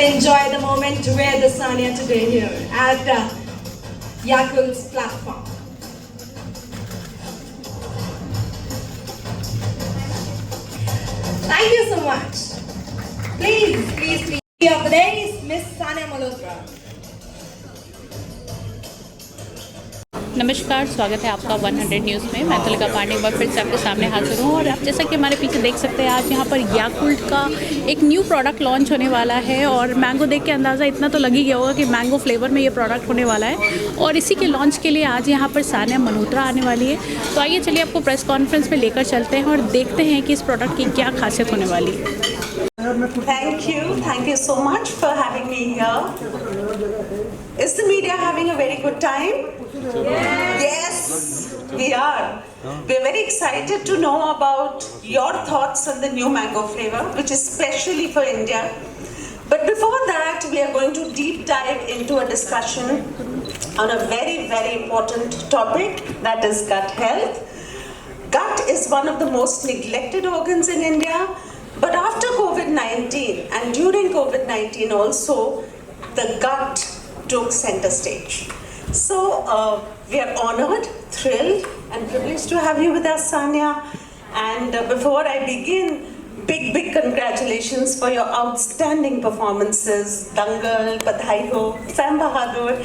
enjoy the moment with the Sania today here at Yakult's platform. Thank you so much. Please, of the day is Miss Sania Malhotra. नमस्कार, स्वागत है आपका 100 news में। मैं तुलिका पांडे एक बार फिर से आपके सामने हाजिर हूँ और आप जैसा कि हमारे पीछे देख सकते हैं, आज यहाँ पर याकुल्ट का एक न्यू प्रोडक्ट लॉन्च होने वाला है और मैंगो देख के अंदाज़ा इतना तो लग ही गया होगा कि मैंगो फ्लेवर में ये प्रोडक्ट होने वाला है और इसी के लॉन्च के लिए आज यहाँ पर सानिया मल्होत्रा आने वाली है। तो आइए चलिए आपको प्रेस कॉन्फ्रेंस में लेकर चलते हैं और देखते हैं कि इस प्रोडक्ट की क्या खासियत होने वाली है। Thank you so much for having me here. Is the media having a very good time? Yes, we are. We are very excited to know about your thoughts on the new mango flavor, which is specially for India. But before that, we are going to deep dive into a discussion on a very, very important topic, that is gut health. Gut is one of the most neglected organs in India. But after COVID-19 and during COVID-19 also, the gut took center stage. So we are honored, thrilled and privileged to have you with us, Sania. And before I begin, big congratulations for your outstanding performances, Dangal, Badhai Ho, Sam Bahadur,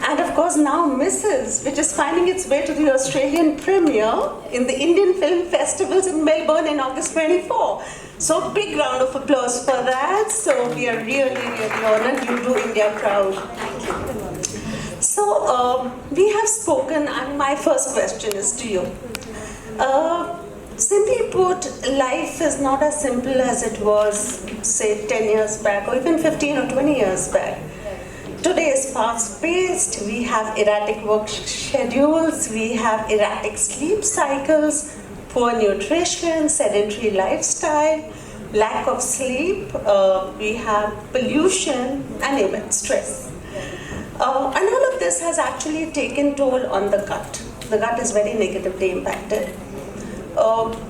and of course now Mrs., which is finding its way to the Australian premiere in the Indian Film Festivals in Melbourne in August 24. So big round of applause for that. So we are really honored. You do India proud. So we have spoken, and my first question is to you. Simply put, life is not as simple as it was, say, 10 years back or even 15 or 20 years back. Today is fast-paced. We have erratic work schedules. We have erratic sleep cycles, poor nutrition, sedentary lifestyle, lack of sleep. We have pollution and even stress. And all of this has actually taken toll on the gut. The gut is very negatively impacted.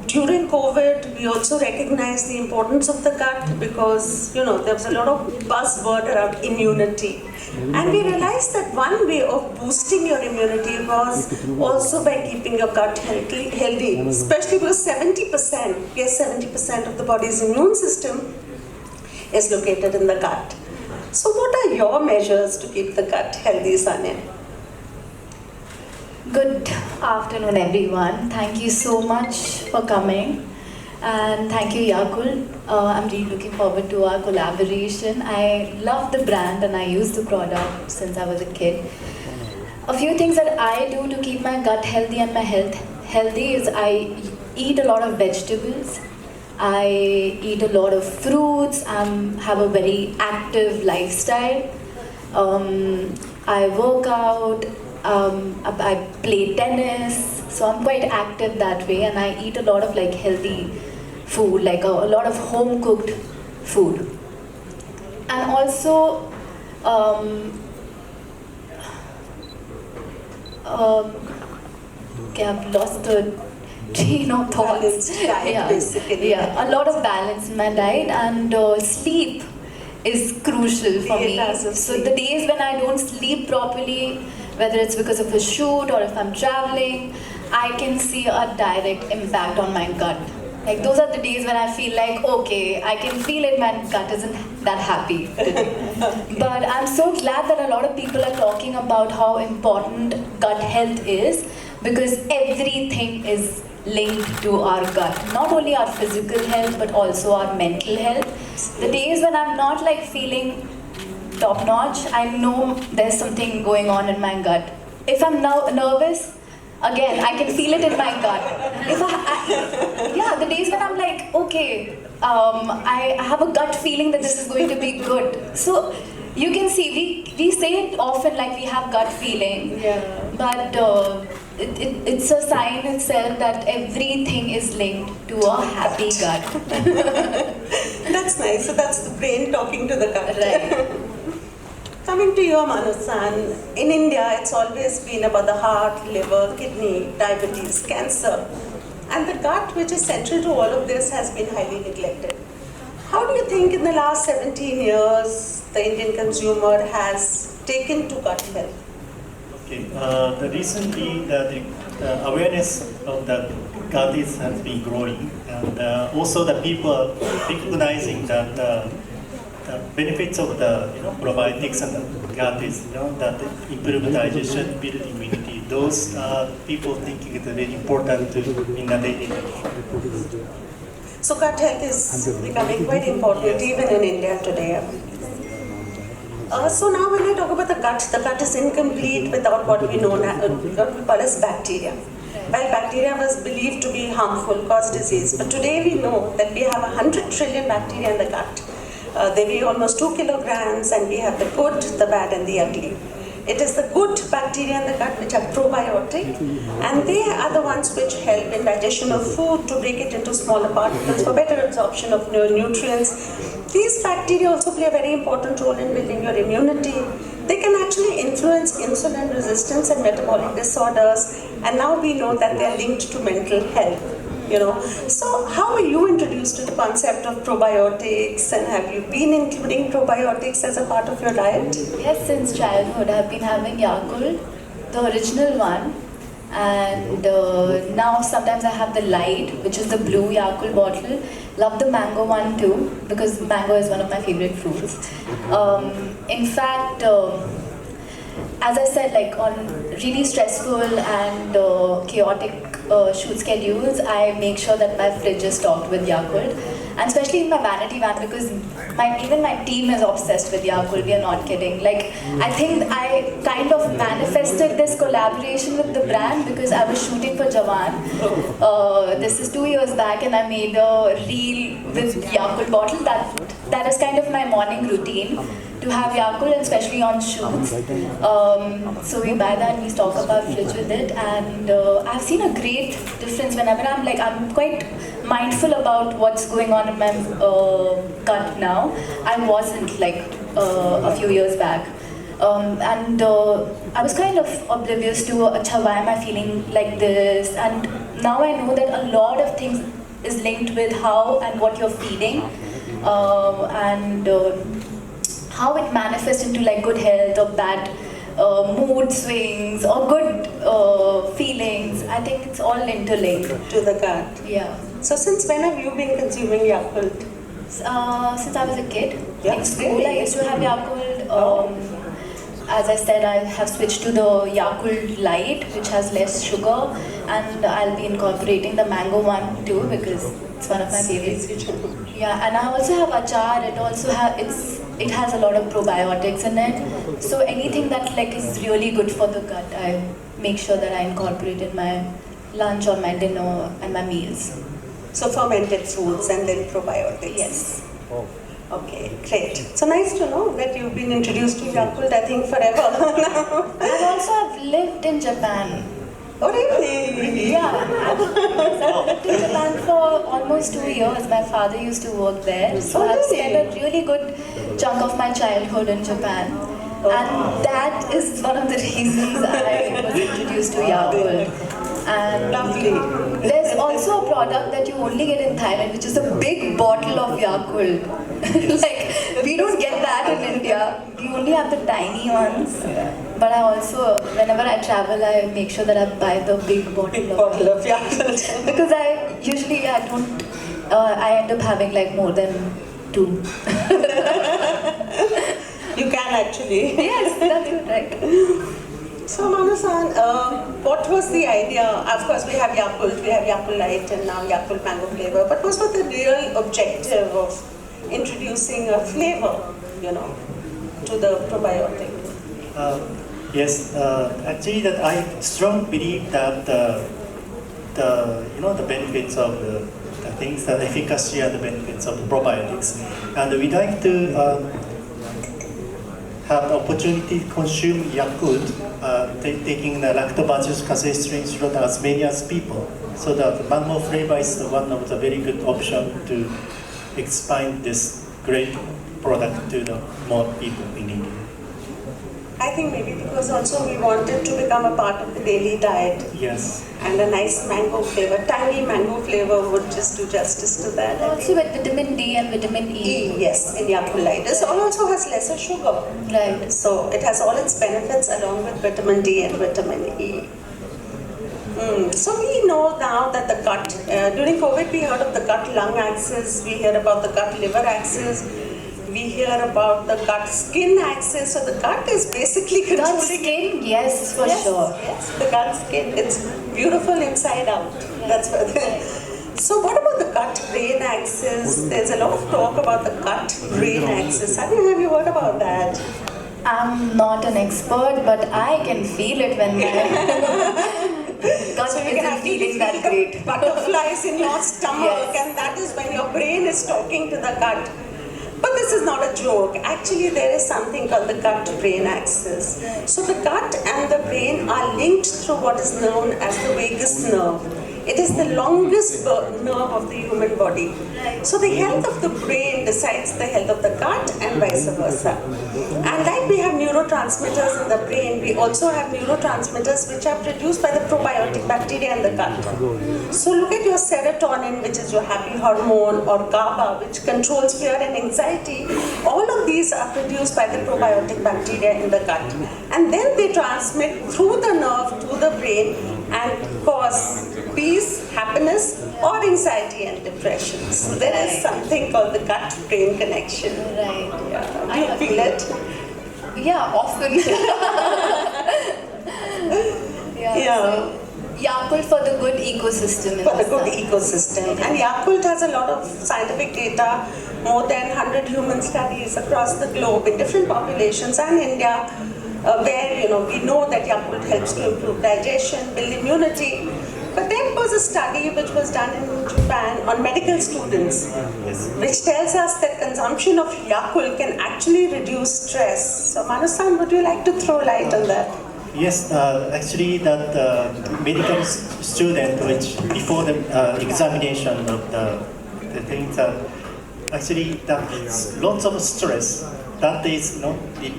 During COVID, we also recognized the importance of the gut because, there was a lot of buzzword around immunity. And we realized that one way of boosting your immunity was also by keeping your gut healthy, especially because 70% of the body's immune system is located in the gut. So what are your measures to keep the gut healthy, Sania? Good afternoon, everyone. Thank you so much for coming, and thank you, Yakult. I'm really looking forward to our collaboration. I love the brand and I use the product since I was a kid. A few things that I do to keep my gut healthy and my health healthy is I eat a lot of vegetables. I eat a lot of fruits. Have a very active lifestyle. I work out. I play tennis, so I'm quite active that way, and I eat a lot of healthy food, a lot of home cooked food. And also okay, I've lost the train of thoughts. Basically. Yeah, a lot of balance in my diet, and sleep is crucial for me. So the days when I don't sleep properly, whether it's because of a shoot or if I'm traveling, I can see a direct impact on my gut. Those are the days when I feel okay, I can feel it, my gut isn't that happy today. But I'm so glad that a lot of people are talking about how important gut health is, because everything is linked to our gut. Not only our physical health, but also our mental health. The days when I'm not feeling top notch, I know there's something going on in my gut. If I'm nervous, again, I can feel it in my gut. The days when I'm okay, I have a gut feeling that this is going to be good. So you can see, we say it often we have gut feeling, but it's a sign itself that everything is linked to a happy gut. That's nice. So that's the brain talking to the gut. Right. Coming to your Manu-san, in India it's always been about the heart, liver, kidney, diabetes, cancer. And the gut, which is central to all of this, has been highly neglected. How do you think in the last 17 years the Indian consumer has taken to gut health? Okay. Recently, the awareness of the gut has been growing, and also the people recognizing that the benefits of the probiotics and the gut is that improve digestion, build immunity. Those people thinking it's very important in the daily life. So gut health is becoming quite important even in India today. So now when I talk about the gut is incomplete without what we know now, what we call as bacteria. Well, bacteria was believed to be harmful, cause disease, but today we know that we have 100 trillion bacteria in the gut. They weigh almost 2 kilograms, and we have the good, the bad, and the ugly. It is the good bacteria in the gut which are probiotic, and they are the ones which help in digestion of food to break it into smaller particles for better absorption of nutrients. These bacteria also play a very important role in building your immunity. They can actually influence insulin resistance and metabolic disorders, and now we know that they are linked to mental health. So how were you introduced to the concept of probiotics, and have you been including probiotics as a part of your diet? Yes, since childhood I've been having Yakult, the original one, and now sometimes I have the light, which is the blue Yakult bottle. Love the mango one too, because mango is one of my favorite fruits. In fact, as I said, like on really stressful and chaotic shoot schedules, I make sure that my fridge is stocked with Yakult, and especially in my vanity van, because even my team is obsessed with Yakult. We are not kidding. Like, I think I kind of manifested this collaboration with the brand because I was shooting for Jawan. This is 2 years back, and I made a reel with Yakult bottle. That is kind of my morning routine, to have Yakult, and especially on shoots. So we buy that and we stock up our fridge with it, and I've seen a great difference whenever I'm quite mindful about what's going on in my gut now. I wasn't like a few years back. And I was kind of oblivious to, why am I feeling like this? And now I know that a lot of things is linked with how and what you're feeding, and how it manifests into like good health or bad mood swings or good feelings. I think it's all interlinked. To the gut. Yeah. So since when have you been consuming Yakult? Since I was a kid. Yeah, In school really? I used to have Yakult. As I said, I have switched to the Yakult Light, which has less sugar, and I'll be incorporating the mango one too, because it's one of my favorites. Yeah, and I also have achar. It has a lot of probiotics in it. So anything that like is really good for the gut, I make sure that I incorporate in my lunch or my dinner and my meals. So fermented foods and then probiotics. Yes. Okay, great. So nice to know that you've been introduced to Yakult, I think, forever now. And also I've lived in Japan. Oh, really? Yeah, I've lived in Japan for almost 2 years. My father used to work there, so I've spent a really good chunk of my childhood in Japan. And that is one of the reasons I was introduced to Yakult. And Lovely. there's also a product that you only get in Thailand, which is a big bottle of Yakult. Like, we don't get that in India. We only have the tiny ones. But I also, whenever I travel, I make sure that I buy the big bottle of Yakult. because I don't, I end up having like more than 2. You can actually. Yes, that's it, right. So Manu-san, what was the idea? Of course, we have Yakult Light and now Yakult Mango flavor. But what was the real objective of introducing a flavor, to the probiotic? Yes, actually, that I strongly believe that the benefits of the things, the efficacy and the benefits of the probiotics, and we'd like to have the opportunity to consume Yakult, taking the lactobacillus casei strain throughout as many as people. So that the mango flavor is one of the very good option to expand this great product to the more people in India. I think maybe because also we wanted to become a part of the daily diet. Yes. and a nice mango flavor, tangy mango flavor would just do justice to that. Also with vitamin D and vitamin E. Yes, in Yakult Light. This also has lesser sugar. Right. So it has all its benefits along with vitamin D and vitamin E. So we know now that the gut, during COVID we heard of the gut-lung axis, we hear about the gut-liver axis, we hear about the gut-skin axis. So the gut is basically controlling... Gut skin, yes, for sure. Yes, the gut skin, it's beautiful inside out. That's what. So what about the gut-brain axis? There's a lot of talk about the gut-brain axis. Have you heard about that? I'm not an expert, but I can feel it when my gut So you can isn't actually feeling that feel great. the butterflies in your stomach, Yes. and that is when your brain is talking to the gut. But this is not a joke. Actually, there is something called the gut-brain axis. So the gut and the brain are linked through what is known as the vagus nerve. It is the longest nerve of the human body. So the health of the brain decides the health of the gut and vice versa. And like we have neurotransmitters in the brain, we also have neurotransmitters which are produced by the probiotic bacteria in the gut. So look at your serotonin, which is your happy hormone, or GABA, which controls fear and anxiety. All of these are produced by the probiotic bacteria in the gut. And then they transmit through the nerve to the brain and cause peace, happiness, or anxiety and depression. So there is something called the gut-brain connection. Right. Yeah. Do you feel it? Yeah, often. Yeah. So, Yakult for the good ecosystem. For the good ecosystem. And Yakult has a lot of scientific data, more than 100 human studies across the globe in different populations and India, where we know that Yakult helps to improve digestion, build immunity. But there was a study which was done in Japan on medical students, which tells us that consumption of Yakult can actually reduce stress. So Manu-san, would you like to throw light on that? Yes, actually that medical student, which before the examination of the things that actually that lots of stress, that is not the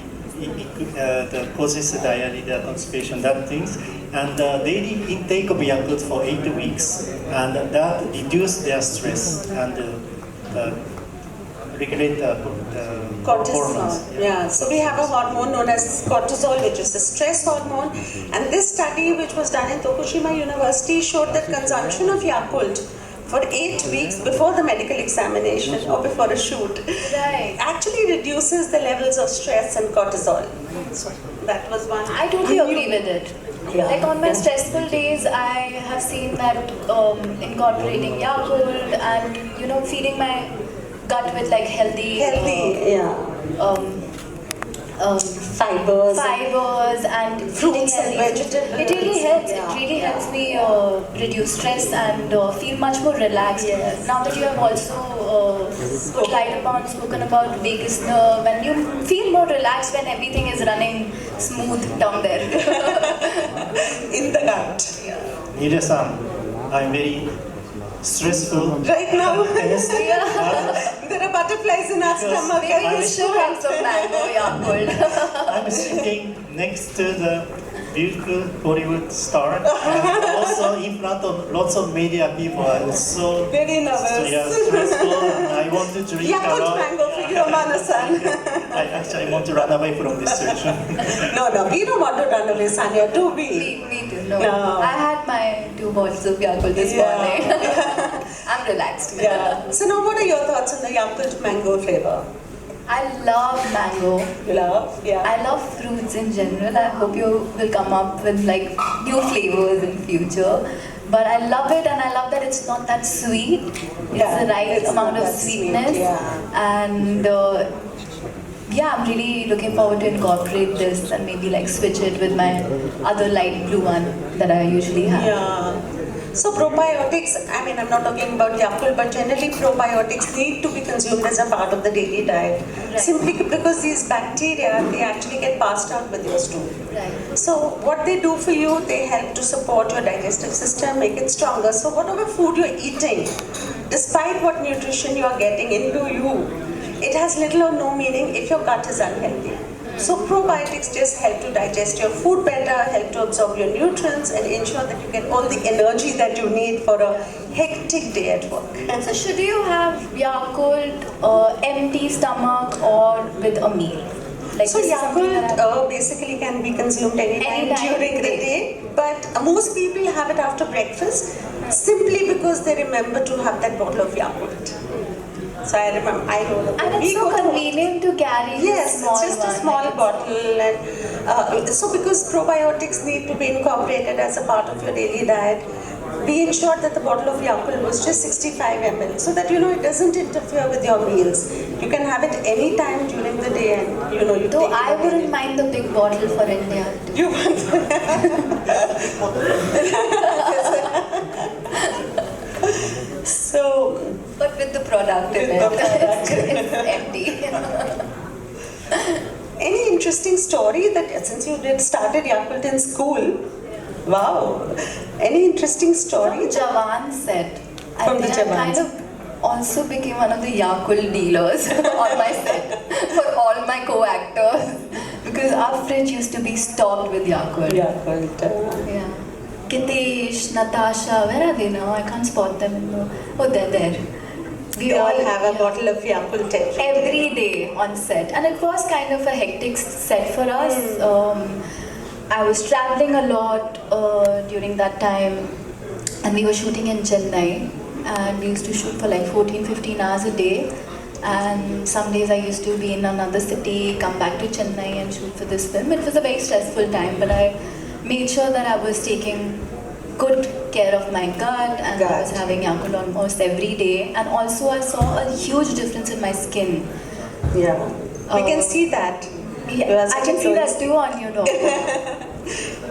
causes diarrhea, constipation, that things, and daily intake of Yakult for 8 weeks, and that reduce their stress and regulate the hormones. Cortisol. Yeah, so we have a hormone known as cortisol, which is the stress hormone. And this study, which was done in Tokushima University, showed that consumption of Yakult for 8 weeks before the medical examination or before a shoot actually reduces the levels of stress and cortisol. So that was one. I totally agree with it. Yeah. Like on my stressful days, I have seen that incorporating Yakult and feeding my gut with like healthy fibers and fruits and healthy. vegetables. It really helps. Yeah. It really helps me reduce stress and feel much more relaxed. Yes. Now that you have also spoken about vagus nerve, and you feel more relaxed when everything is running smooth down there. In the gut. Nida-san, I'm very stressful. Right now, Yes. there are butterflies in our stomach. Maybe you should have some mango Yakult. I'm sitting next to the beautiful Hollywood star, and also in front of lots of media people. I'm so Very nervous. stressful, and I want to drink a Yakult lot. mango for you, Manu-san. I want to run away from this situation. No, we don't want to run away, Sanya, do we? Me too. No. No. I had my 2 bottles of Yakult this morning. I'm relaxed. Yeah. So now what are your thoughts on the Yakult mango flavor? I love mango. You love? Yeah. I love fruits in general. I hope you will come up with like new flavors in future. But I love it, and I love that it's not that sweet. It's the right amount of sweetness. And I'm really looking forward to incorporate this and maybe like switch it with my other light blue one that I usually have. Yeah. So probiotics, I mean, I'm not talking about Yakult, but generally probiotics need to be consumed as a part of the daily diet. Right. Simply because these bacteria, they actually get passed out with your stool. Right. So what they do for you, they help to support your digestive system, make it stronger. So whatever food you're eating, despite what nutrition you are getting into you, it has little or no meaning if your gut is unhealthy. So probiotics just help to digest your food better, help to absorb your nutrients, and ensure that you get all the energy that you need for a hectic day at work. So should you have Yakult empty stomach or with a meal? Like So this is something that Yakult basically can be consumed anytime Anytime, during the great. day, but most people have it after breakfast simply because they remember to have that bottle of Yakult. So I remember, I know that And we it's so go to- convenient to carry this Yes, small it's just a one, small like bottle, and so because probiotics need to be incorporated as a part of your daily diet, we ensured that the bottle of Yakult was just 65 ml, so that it doesn't interfere with your meals. You can have it any time during the day, and you Though take I it. wouldn't mind the big bottle for India. You so. But with the product in With it. the product. It's empty. Any interesting story that since you did started Yakult in school? Wow. Any interesting story? From Jawan set. I From the think I Jawans. kind of also became one of the Yakult dealers on my set for all my co-actors because our fridge used to be stocked with Yakult. Yakult. Yeah. Kitesh, Natasha, where are they now? I can't spot them in the. Oh, they're there. We all have a bottle of Yakult Every day on set, and it was kind of a hectic set for us. I was traveling a lot during that time, and we were shooting in Chennai, and we used to shoot for like 14-15 hours a day. And some days I used to be in another city, come back to Chennai and shoot for this film. It was a very stressful time, but I made sure that I was taking good care of my gut, and I was having Yakult almost every day. And also I saw a huge difference in my skin. Yeah. We can see that. You are Yeah, I such can a see that close- too on you, doctor.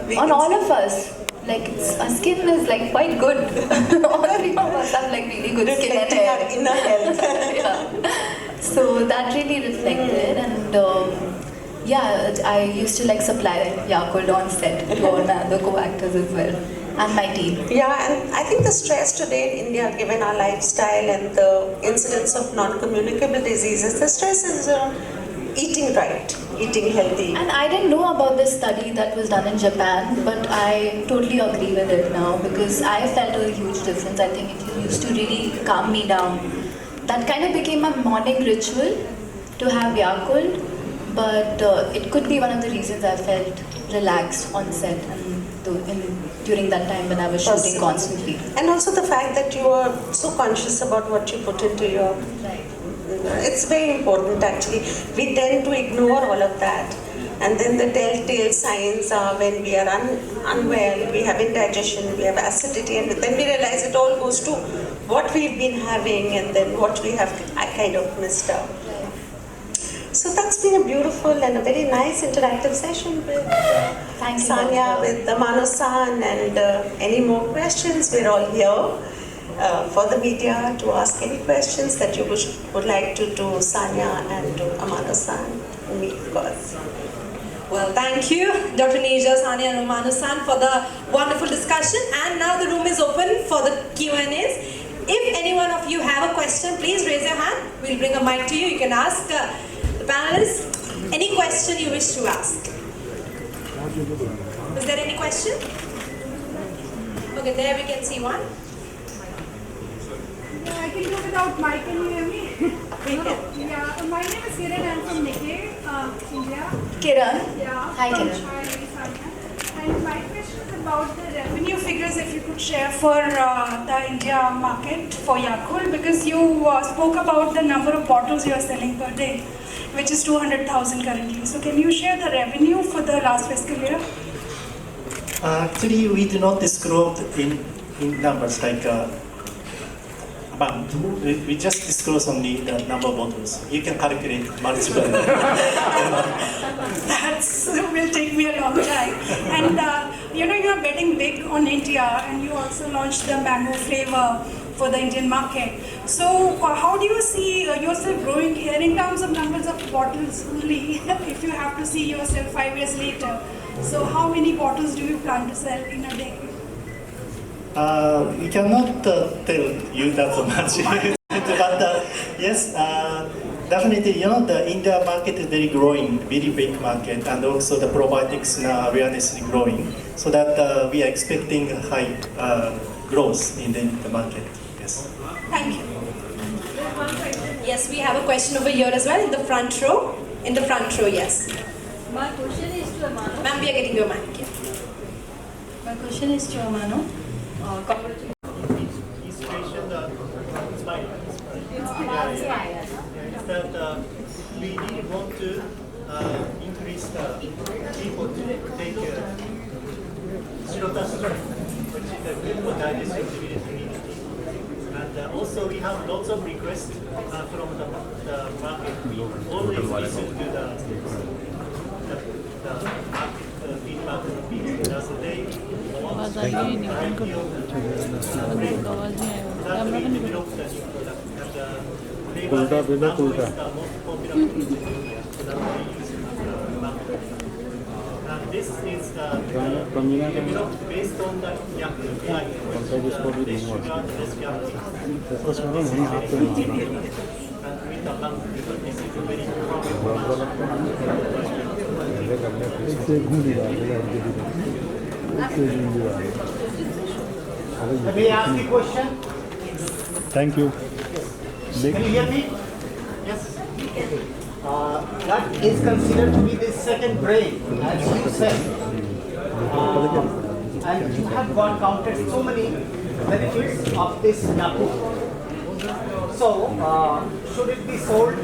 We On can all see- of us. Like, our skin is like quite good. All three of us have like really good skin and reflecting our hair. inner health. Yeah. So that really reflected, and yeah, I used to like supply Yakult on set to all my other co-actors as well, and my team. Yeah, and I think the stress today in India, given our lifestyle and the incidence of non-communicable diseases, the stress is eating right, eating healthy. And I didn't know about this study that was done in Japan, but I totally agree with it now because I felt a huge difference. I think it used to really calm me down. That kind of became my morning ritual to have Yakult, but it could be one of the reasons I felt relaxed on set and during that time when I was shooting constantly. And also the fact that you are so conscious about what you put into your... Right. It's very important actually. We tend to ignore all of that. And then the telltale signs are when we are unwell, we have indigestion, we have acidity, and then we realize it all goes to what we've been having and then what we have kind of missed out. So that's been a beautiful and a very nice interactive session with Thank you, Sanya, Doctor. with Mano-san, and any more questions, we're all here for the media to ask any questions that you would like to Sanya and to Amano-san, and me of course. Well, thank you, Dr. Neja, Sanya and Mano-san for the wonderful discussion. And now the room is open for the Q&As. If any one of you have a question, please raise your hand. We'll bring a mic to you. You can ask the panelists any question you wish to ask. Is there any question? Okay, there we can see one. Yeah, I can do without mic. Can you hear me? Yeah, my name is Kiran. I'm from Nikkei, India. Kiran? Yeah. Hi, from Kiran. Chai, Sanya. And my question is about the revenue figures, if you could share for the India market for Yakult, because you spoke about the number of bottles you are selling per day, which is 200,000 currently. So can you share the revenue for the last fiscal year? Actually, we do not disclose in numbers like amount. We just disclose only the number of bottles. You can calculate multiple. That will take me a long time. And you are betting big on India, and you also launched the mango flavor for the Indian market. So how do you see yourself growing here in terms of numbers of bottles only, if you have to see yourself 5 years later? So how many bottles do you plan to sell in a day? We cannot tell you that so much. But yes, definitely, the India market is very growing, very big market, and also the probiotics now awareness is growing, so that we are expecting a high growth in the market. Yes. Thank you. Yes, we have a question over here as well in the front row. In the front row, yes. My question is to Amano. Ma'am, we are getting your mic. Yeah. My question is to Amano. Congratulations. Is that we really want to increase the people to take Shirotashi, which is a good for digestive community. And also we have lots of requests from the market. We always listen to the market feedback of people. So they want आवाज़ to आ रही है नहीं उनको आवाज़ नहीं आएगा camera बंद करो उल्टा बेला उल्टा this is developed based on the Yakult AI, this sugar, this Yakult. And with the lung, because this is a very May I ask you a question? Thank you. Can you hear me? Yes. That is considered to be the second brain, as you said. And you have counted so many benefits of this Yakult. So, should it be sold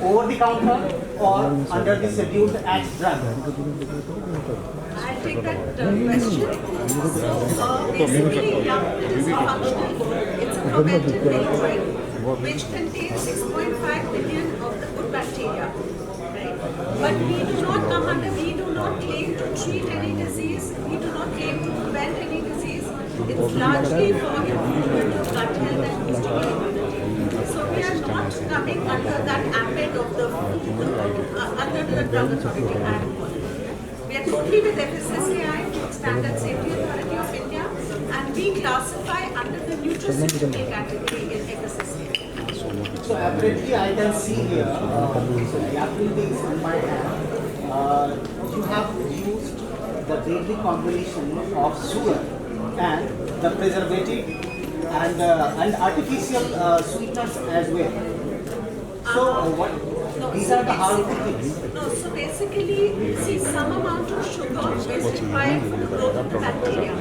over the counter or under the scheduled as drug? I'll take that question. So basically, Yakult is a functional. It's a fermented milk drink which contains 6.5 billion of the good bacteria. Right? But we do not claim to treat any disease. We do not claim to prevent any disease. It's largely for improvement of gut health and boosting immunity. So we are not coming under that ambit of the under the Drug Authority Act. We are totally with FSSAI, Standard Safety Authority of India, and we classify under the nutraceutical category in FSSAI. So apparently I can see here, Yakult is in my hand. You have used the deadly combination of sugar and the preservative and artificial sweeteners as well. So these are the harmful things. No, so basically, see, some amount of sugar is required for the growth of the bacteria.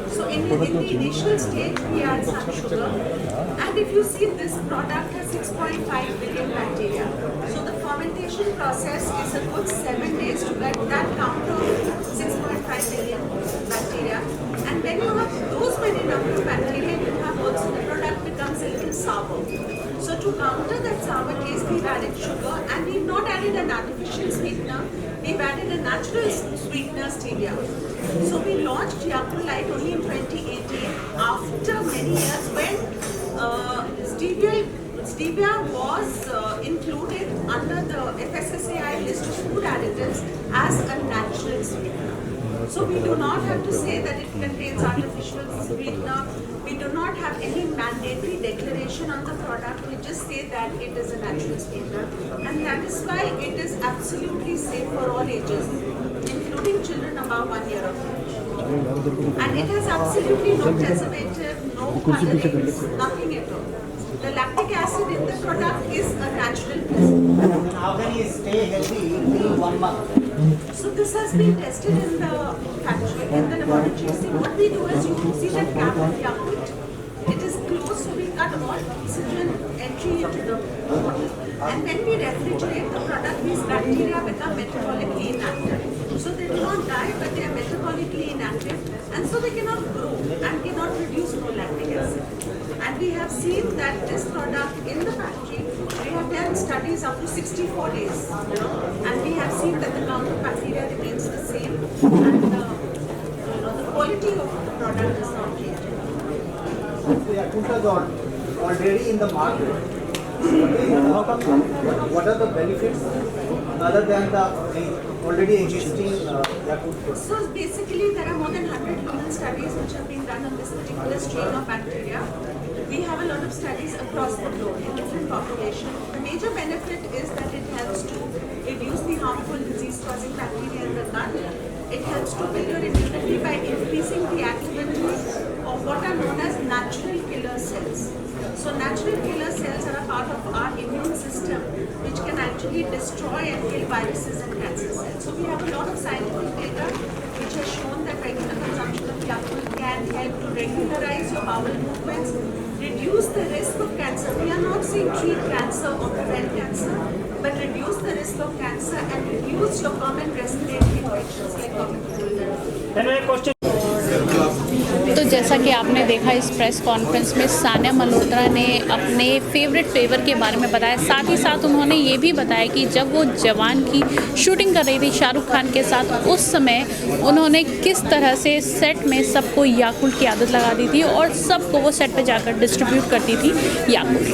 So in the initial stage, we add some sugar. And if you see, this product has 6.5 billion bacteria. So the fermentation process is a good 7 days to get that count of 6.5 billion bacteria. And when you have those many number of bacteria, you have also the product becomes a little sour. So to counter that sour taste, we've added sugar, and we've not added an artificial sweetener. We've added a natural sweetener, stevia. So we launched Yakult Light only in 2018 after many years when stevia was included under the FSSAI list of food additives as a natural sweetener. So we do not have to say that it contains artificial sweetener. We do not have any mandatory declaration on the product. We just say that it is a natural sweetener. And that is why it is absolutely safe for all ages, including children above 1 year of age. And it has absolutely no preservative, no colorings, nothing at all. The lactic acid in the product is a natural preservative. How can you stay healthy till 1 month? So this has been tested in the factory, in the laboratory. See, what we do is you see that cap of Yakult. It is closed, so we cut all oxygen entry into the bottle. And when we refrigerate the product, these bacteria become metabolically inactive. So they do not die, but they are metabolically inactive. And so they cannot grow and cannot produce no lactic acid. And we have seen that this product in the factory, we have done studies up to 64 days. And we have seen that the count of bacteria remains the same. And the quality of the product is not changing. Yakult is already in the market. What are the benefits other than the already existing Yakult? So basically, there are more than 100 human studies which have been done on this particular strain of bacteria. We have a lot of studies across the globe in different populations. The major benefit is that it helps to reduce the harmful disease-causing bacteria in the gut. It helps to build your immunity by increasing the activity of what are known as natural killer cells. So natural killer cells are a part of our immune system which can actually destroy and kill viruses and cancer cells. So we have a lot of scientific data which has shown that regular consumption of Yakult can help to regularize your bowel movements, reduce the risk of cancer. We are not saying treat cancer or prevent cancer, but reduce the risk of cancer and reduce your common respiratory infections like common cold. तो जैसा कि आपने देखा इस press conference में सानिया मल्होत्रा ने अपने favourite flavour के बारे में बताया, साथ ही साथ उन्होंने ये भी बताया कि जब वो जवान की शूटिंग कर रही थी शाहरुख खान के साथ, उस समय उन्होंने किस तरह से सेट में सबको याकुल्ट की आदत लगा दी थी और सबको वो सेट पे जाकर डिस्ट्रीब्यूट करती थी याकुल्ट।